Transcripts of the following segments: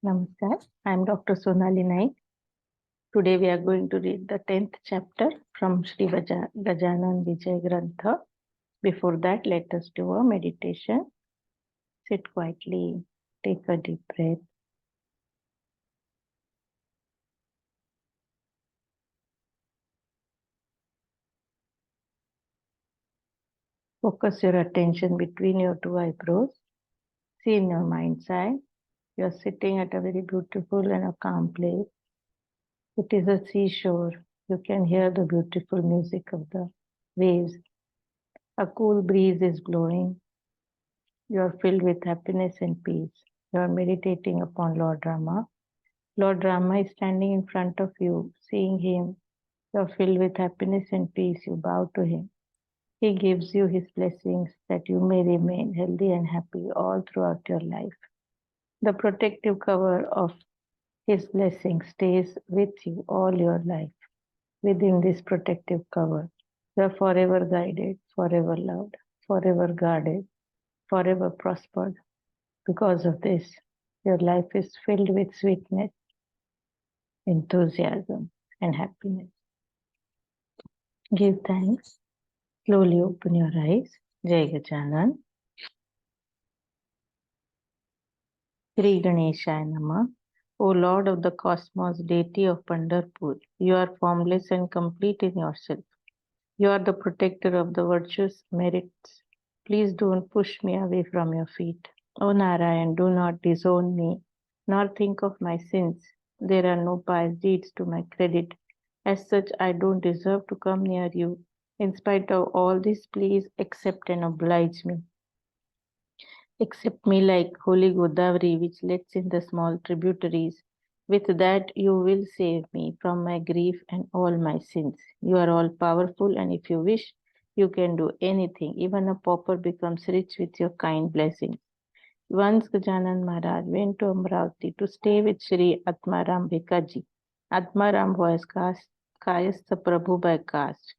Namaskar, I am Dr. Sonali Naik. Today we are going to read the 10th chapter from Gajanan Vijay Granth. Before that, let us do a meditation. Sit quietly, take a deep breath. Focus your attention between your two eyebrows. See in your mind's eye. You are sitting at a very beautiful and a calm place. It is a seashore. You can hear the beautiful music of the waves. A cool breeze is blowing. You are filled with happiness and peace. You are meditating upon Lord Rama. Lord Rama is standing in front of you. Seeing him, you are filled with happiness and peace. You bow to him. He gives you his blessings that you may remain healthy and happy all throughout your life. The protective cover of his blessing stays with you all your life. Within this protective cover, you are forever guided, forever loved, forever guarded, forever prospered. Because of this, your life is filled with sweetness, enthusiasm, and happiness. Give thanks. Slowly open your eyes. Jai Gajanan. Sri Ganeshaya Nama. O Lord of the cosmos, deity of Pandharpur, you are formless and complete in yourself. You are the protector of the virtuous merits. Please don't push me away from your feet. O Narayan, do not disown me, nor think of my sins. There are no pious deeds to my credit. As such, I don't deserve to come near you. In spite of all this, please accept and oblige me. Accept me like holy Godavari, which lets in the small tributaries. With that, you will save me from my grief and all my sins. You are all powerful, and if you wish, you can do anything. Even a pauper becomes rich with your kind blessings. Once Gajanan Maharaj went to Amravati to stay with Sri Atmaram Bhikaji. Atmaram was Kayastha Prabhu by caste,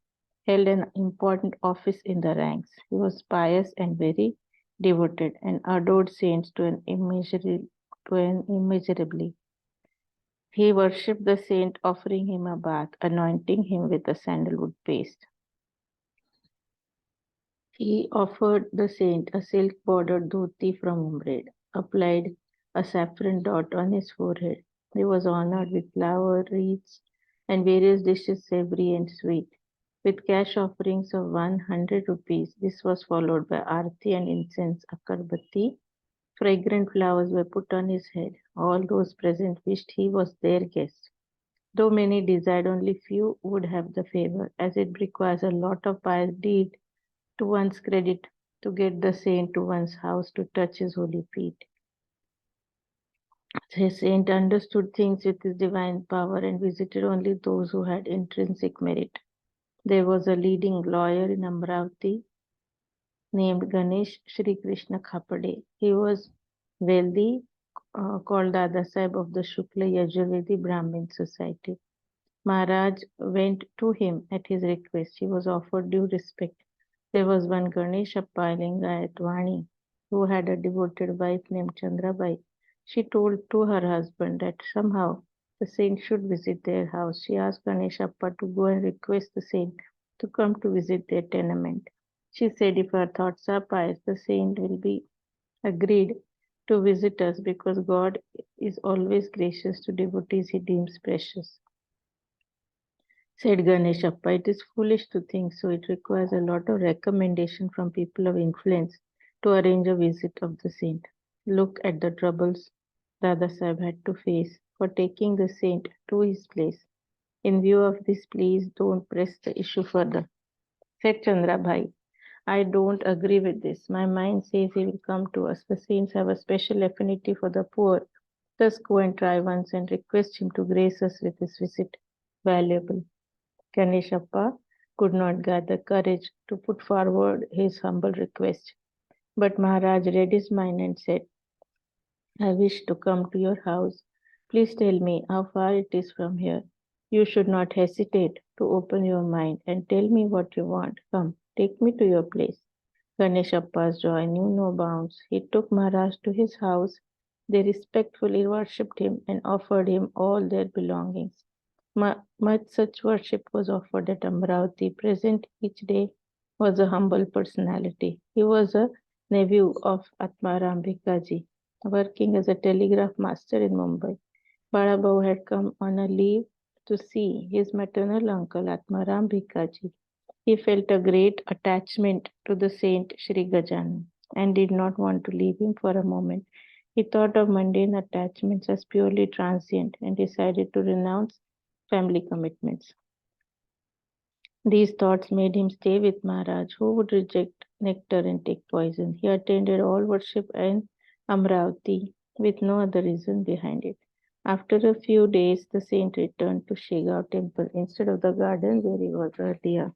held an important office in the ranks. He was pious and very devoted and adored saints to an immeasurably. He worshipped the saint, offering him a bath, anointing him with a sandalwood paste. He offered the saint a silk bordered dhoti from Umred, applied a saffron dot on his forehead. He was honored with flower wreaths and various dishes savory and sweet. With cash offerings of 100 rupees, this was followed by arti and incense, akarbatti. Fragrant flowers were put on his head. All those present wished he was their guest. Though many desired, only few would have the favor, as it requires a lot of pious deed to one's credit to get the saint to one's house to touch his holy feet. The saint understood things with his divine power and visited only those who had intrinsic merit. There was a leading lawyer in Amravati named Ganesh Shri Krishna Khapade. He was wealthy, called Dada Sahib of the Shukla Yajurvedi Brahmin Society. Maharaj went to him at his request. He was offered due respect. There was one Ganesh Lingayatwani who had a devoted wife named Chandrabai. She told to her husband that somehow the saint should visit their house. She asked Ganeshappa to go and request the saint to come to visit their tenement. She said if her thoughts are pious, the saint will be agreed to visit us because God is always gracious to devotees he deems precious. Said Ganeshappa, it is foolish to think so. It requires a lot of recommendation from people of influence to arrange a visit of the saint. Look at the troubles Dada Sahib had to face for taking the saint to his place. In view of this, please don't press the issue further. Said Chandrabhai, I don't agree with this. My mind says he will come to us. The saints have a special affinity for the poor. Just go and try once and request him to grace us with his visit. Valuable. Ganeshappa could not gather courage to put forward his humble request. But Maharaj read his mind and said, I wish to come to your house. Please tell me how far it is from here. You should not hesitate to open your mind and tell me what you want. Come, take me to your place. Ganeshappa's joy knew no bounds. He took Maharaj to his house They respectfully worshipped him and offered him all their belongings. Much such worship was offered at Amravati. Present each day was a humble personality. He was a nephew of Atmaram Bhikaji, working as a telegraph master in Mumbai. Balabhau had come on a leave to see his maternal uncle Atmaram Bhikaji. He felt a great attachment to the saint Sri Gajanan and did not want to leave him for a moment. He thought of mundane attachments as purely transient and decided to renounce family commitments. These thoughts made him stay with Maharaj, who would reject nectar and take poison. He attended all worship in Amravati with no other reason behind it. After a few days, the saint returned to Shegao temple instead of the garden where he was earlier.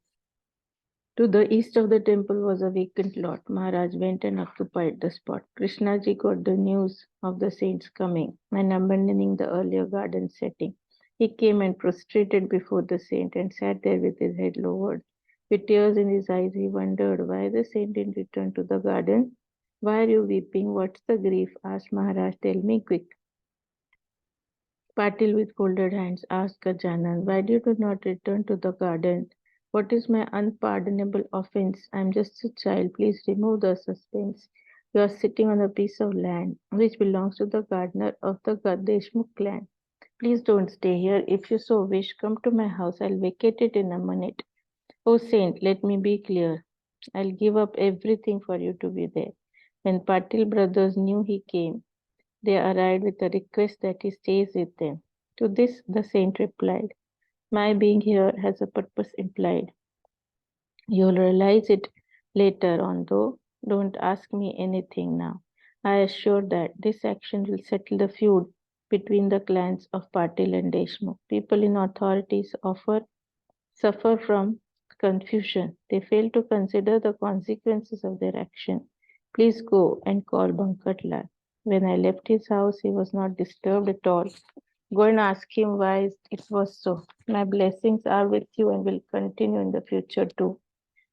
To the east of the temple was a vacant lot. Maharaj went and occupied the spot. Krishnaji got the news of the saint's coming and abandoning the earlier garden setting. He came and prostrated before the saint and sat there with his head lowered. With tears in his eyes, he wondered why the saint didn't return to the garden. Why are you weeping? What's the grief? Asked Maharaj. Tell me quick. Patil with folded hands asked Gajanan, why did you not return to the garden? What is my unpardonable offense? I am just a child. Please remove the suspense. You are sitting on a piece of land which belongs to the gardener of the Deshmukh clan. Please don't stay here. If you so wish, come to my house. I'll vacate it in a minute. Oh, saint, let me be clear. I'll give up everything for you to be there. When Patil brothers knew he came, they arrived with a request that he stays with them. To this the saint replied, my being here has a purpose implied. You'll realize it later on, though. Don't ask me anything now. I assure that this action will settle the feud between the clans of Patil and Deshmukh. People in authorities suffer from confusion. They fail to consider the consequences of their action. Please go and call Bankatlal. When I left his house, he was not disturbed at all. Go and ask him why it was so. My blessings are with you and will continue in the future too.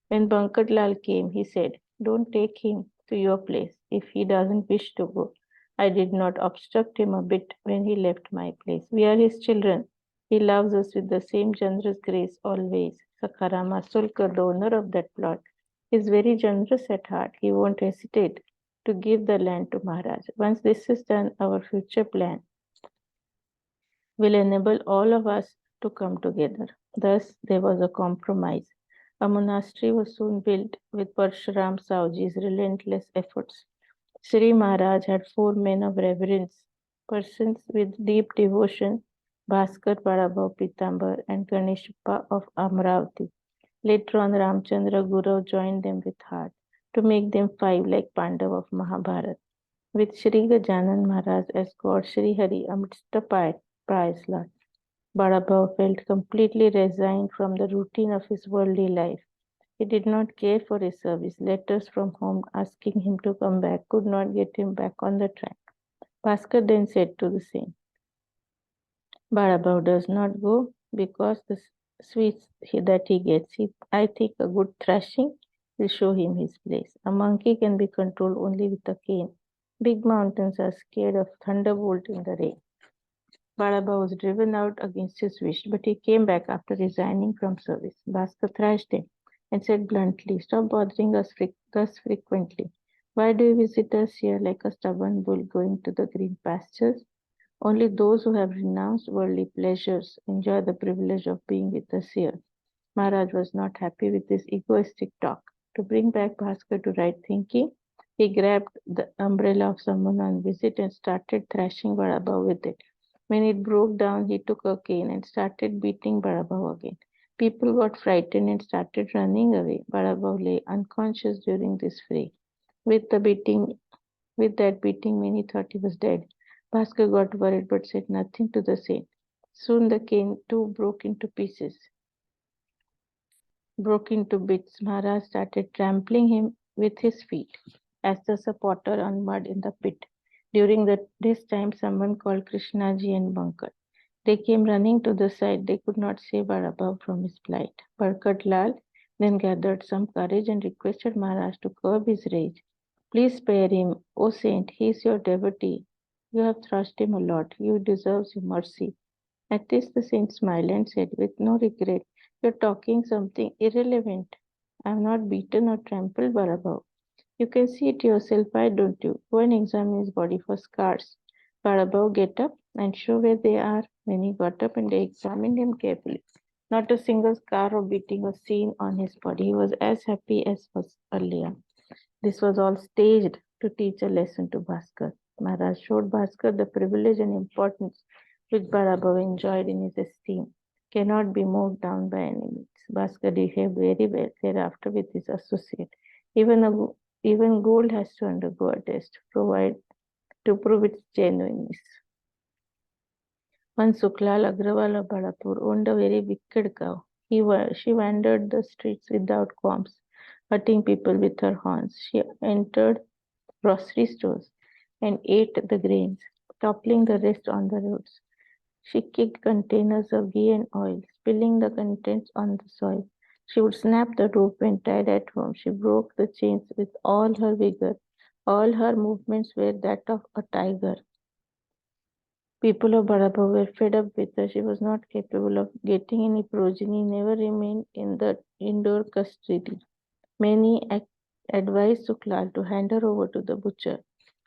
When Bankatlal came, he said, don't take him to your place if he doesn't wish to go. I did not obstruct him a bit when he left my place. We are his children. He loves us with the same generous grace always. Sakarama Sulka, the owner of that plot, is very generous at heart. He won't hesitate to give the land to Maharaj. Once this is done, our future plan will enable all of us to come together. Thus, there was a compromise. A monastery was soon built with Parshuram Sauji's relentless efforts. Sri Maharaj had 4 men of reverence, persons with deep devotion, Bhaskar Parabhav Pitambar and Ganeshappa of Amravati. Later on, Ramchandra Guru joined them with heart to make them 5 like Pandav of Mahabharata. With Sri Gajanan Maharaj as God Sri Hari amidst the pious lot, Balabhav felt completely resigned from the routine of his worldly life. He did not care for his service. Letters from home asking him to come back could not get him back on the track. Bhaskar then said to the saint, Balabhav does not go because the sweets that he gets. I think a good thrashing will show him his place. A monkey can be controlled only with a cane. Big mountains are scared of thunderbolt in the rain. Balaba was driven out against his wish, but he came back after resigning from service. Bhaskar thrashed him and said bluntly, stop bothering us thus frequently. Why do you visit us here like a stubborn bull going to the green pastures? Only those who have renounced worldly pleasures enjoy the privilege of being with us here. Maharaj was not happy with this egoistic talk. To bring back Bhaskar to right thinking, he grabbed the umbrella of someone on visit and started thrashing Balaba with it. When it broke down, he took a cane and started beating Balaba again. People got frightened and started running away. Balaba lay unconscious during this fray. With that beating, many thought he was dead. Bhaskar got worried but said nothing to the saint. Soon the cane too broke into bits. Maharaj started trampling him with his feet, as does a potter on mud in the pit. During this time, someone called Krishnaji and Bankar. They came running to the side. They could not save Balabhav from his plight. Barkat Lal then gathered some courage and requested Maharaj to curb his rage. Please spare him, O saint, he is your devotee. You have thrashed him a lot. He deserves your mercy. At this the saint smiled and said with no regret, you're talking something irrelevant. I have not beaten or trampled Barabao. You can see it yourself, why don't you? Go and examine his body for scars. Barabao, get up and show where they are. When he got up and they examined him carefully, not a single scar or beating was seen on his body. He was as happy as was earlier. This was all staged to teach a lesson to Bhaskar. Maharaj showed Bhaskar the privilege and importance which Bharabhava enjoyed in his esteem cannot be moved down by any means. Bhaskar behaved very well thereafter with his associate. Even, a, even gold has to undergo a test to prove its genuineness. One Suklal Agrawal of Bhalapur owned a very wicked cow. She wandered the streets without qualms, hurting people with her horns. She entered grocery stores and ate the grains, toppling the rest on the roads. She kicked containers of ghee and oil, spilling the contents on the soil. She would snap the rope when tied at home. She broke the chains with all her vigor. All her movements were that of a tiger. People of Badapa were fed up with her. She was not capable of getting any progeny, never remained in the indoor custody. Many advised Suklal to hand her over to the butcher.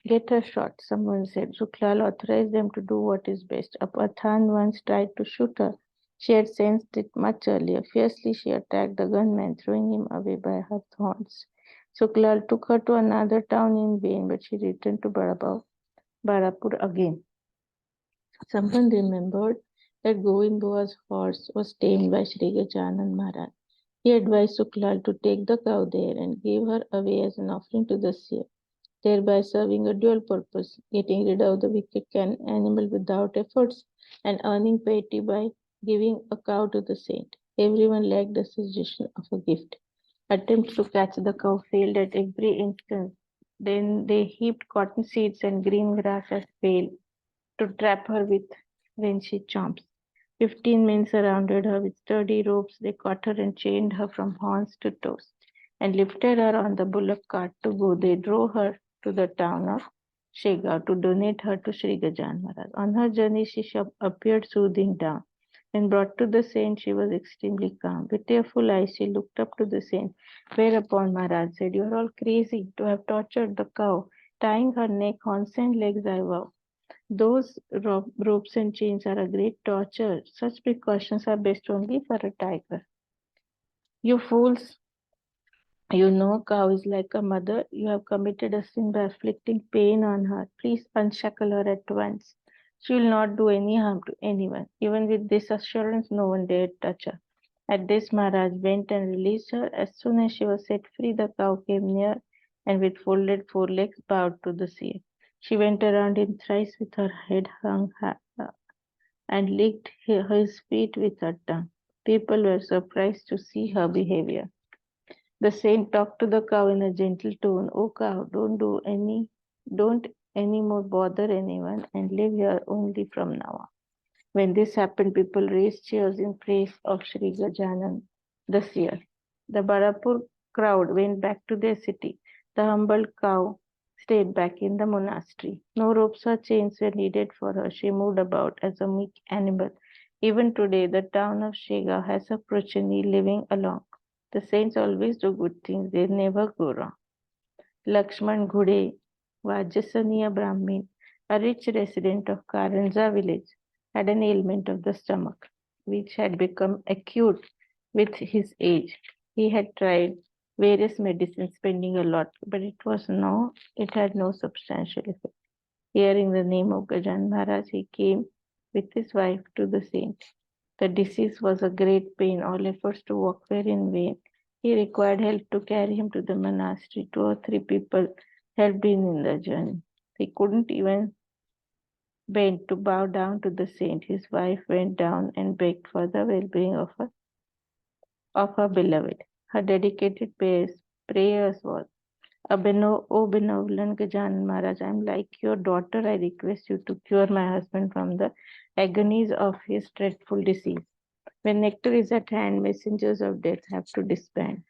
Get her shot, someone said. Suklal authorized them to do what is best. A Pathan once tried to shoot her. She had sensed it much earlier. Fiercely she attacked the gunman, throwing him away by her thorns. Suklal took her to another town in vain, but she returned to Barapur again. Someone remembered that Govind Bua's horse was tamed by Sri Gajanan Maharaj. He advised Suklal to take the cow there and give her away as an offering to the seer, thereby serving a dual purpose, getting rid of the wicked animal without efforts and earning piety by giving a cow to the saint. Everyone lacked the suggestion of a gift. Attempts to catch the cow failed at every instance. Then they heaped cotton seeds and green grass as bait to trap her with when she chomps. 15 men surrounded her with sturdy ropes. They caught her and chained her from horns to toes and lifted her on the bullock cart to go. They drove her to the town of Shega to donate her to Sri Gajan Maharaj. On her journey, she appeared soothing down. When brought to the saint, she was extremely calm. With tearful eyes, she looked up to the saint, whereupon Maharaj said, you are all crazy to have tortured the cow, tying her neck, horns, and legs, I vow. Those ropes and chains are a great torture. Such precautions are best only for a tiger. You fools, you know cow is like a mother. You have committed a sin by inflicting pain on her. Please unshackle her at once. She will not do any harm to anyone. Even with this assurance, no one dared touch her. At this, Maharaj went and released her. As soon as she was set free, the cow came near and with folded forelegs bowed to the sea. She went around him thrice with her head hung high and licked his feet with her tongue. People were surprised to see her behavior. The saint talked to the cow in a gentle tone. Oh cow, don't any more bother anyone and live here only from now on. When this happened, people raised cheers in praise of Sri Gajanan, the seer. The Barapur crowd went back to their city. The humbled cow stayed back in the monastery. No ropes or chains were needed for her. She moved about as a meek animal. Even today, the town of Shega has a progeny living along. The saints always do good things, they never go wrong. Lakshman Ghude, Vajasaniya Brahmin, a rich resident of Karanza village, had an ailment of the stomach, which had become acute with his age. He had tried various medicines, spending a lot, but it had no substantial effect. Hearing the name of Gajan Maharaj, he came with his wife to the saint. The disease was a great pain. All efforts to walk were in vain. He required help to carry him to the monastery. 2 or 3 people helped him in the journey. He couldn't even bend to bow down to the saint. His wife went down and begged for the well-being of her beloved. Her dedicated prayers was, O benevolent Gajanan Maharaj, I am like your daughter. I request you to cure my husband from the agonies of his dreadful disease. When nectar is at hand, messengers of death have to disband.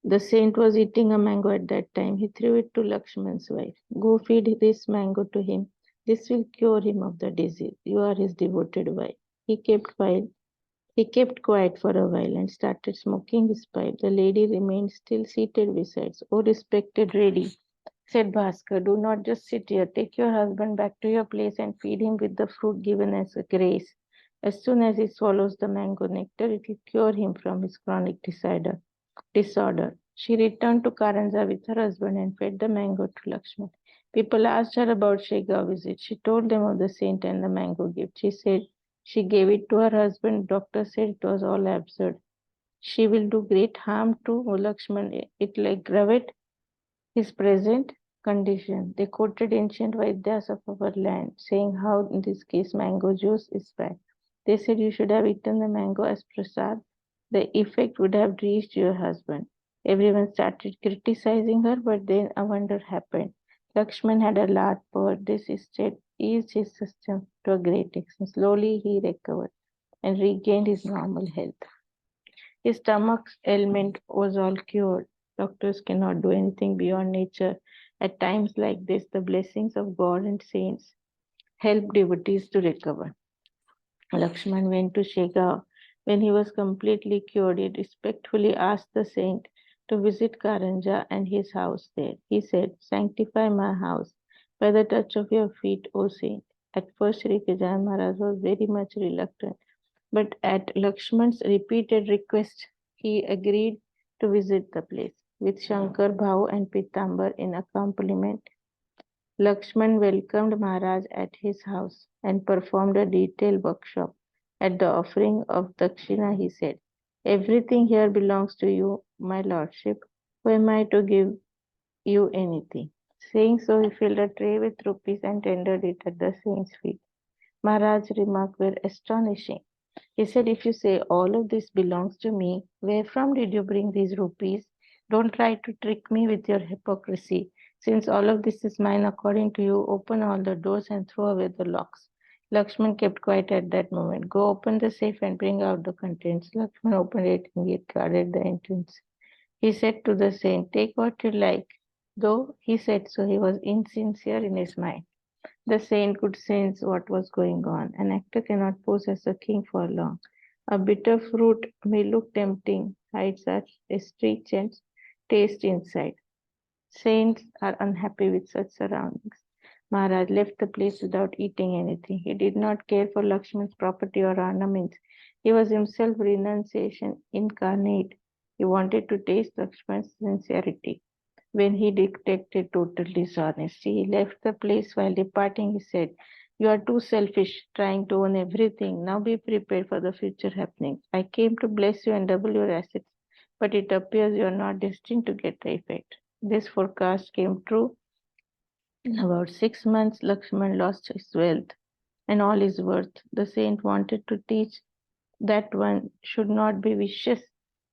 The saint was eating a mango at that time. He threw it to Lakshman's wife. Go feed this mango to him. This will cure him of the disease. You are his devoted wife. He kept quiet. He kept quiet for a while and started smoking his pipe. The lady remained still seated beside. Oh, respected lady, said Bhaskar, do not just sit here. Take your husband back to your place and feed him with the fruit given as a grace. As soon as he swallows the mango nectar, it will cure him from his chronic disorder. She returned to Karanja with her husband and fed the mango to Lakshman. People asked her about Shega's visit. She told them of the saint and the mango gift. She said she gave it to her husband. Doctor said it was all absurd. She will do great harm to Lakshman. It will aggravate his present condition. They quoted ancient Vaidyas of our land, saying how in this case mango juice is bad. They said you should have eaten the mango as prasad. The effect would have reached your husband. Everyone started criticizing her, but then a wonder happened. Lakshman had a large power. This instead eased his system to a great extent. Slowly he recovered and regained his normal health. His stomach's ailment was all cured. Doctors cannot do anything beyond nature. At times like this, the blessings of God and saints help devotees to recover. Lakshman went to Shega. When he was completely cured, he respectfully asked the saint to visit Karanja and his house there. He said, sanctify my house by the touch of your feet, O saint. At first, Sri Gajanan Maharaj was very much reluctant, but at Lakshman's repeated request, he agreed to visit the place. With Shankar Bhau and Pitambar in accompaniment, Lakshman welcomed Maharaj at his house and performed a detailed workshop. At the offering of Dakshina, he said, everything here belongs to you, my lordship. Who am I to give you anything? Saying so, he filled a tray with rupees and tendered it at the saint's feet. Maharaj's remarks were astonishing. He said, if you say all of this belongs to me, where from did you bring these rupees? Don't try to trick me with your hypocrisy. Since all of this is mine according to you, open all the doors and throw away the locks. Lakshman kept quiet at that moment. Go open the safe and bring out the contents. Lakshman opened it and he guarded the entrance. He said to the saint, take what you like. Though he said so, he was insincere in his mind. The saint could sense what was going on. An actor cannot pose as a king for long. A bitter fruit may look tempting, hide such a stringent taste inside. Saints are unhappy with such surroundings. Maharaj left the place without eating anything. He did not care for Lakshman's property or ornaments. He was himself renunciation incarnate. He wanted to taste Lakshman's sincerity. When he detected total dishonesty, he left the place. While departing, he said, you are too selfish, trying to own everything. Now be prepared for the future happenings. I came to bless you and double your assets, but it appears you are not destined to get the effect. This forecast came true. In about 6 months, Lakshman lost his wealth and all his worth. The saint wanted to teach that one should not be vicious,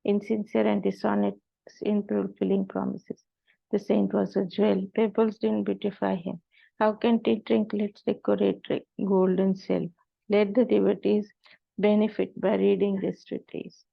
insincere, and dishonest in fulfilling promises. The saint was a jewel. Pebbles didn't beautify him. How can trinkets decorate gold and silver? Let the devotees benefit by reading this treatise.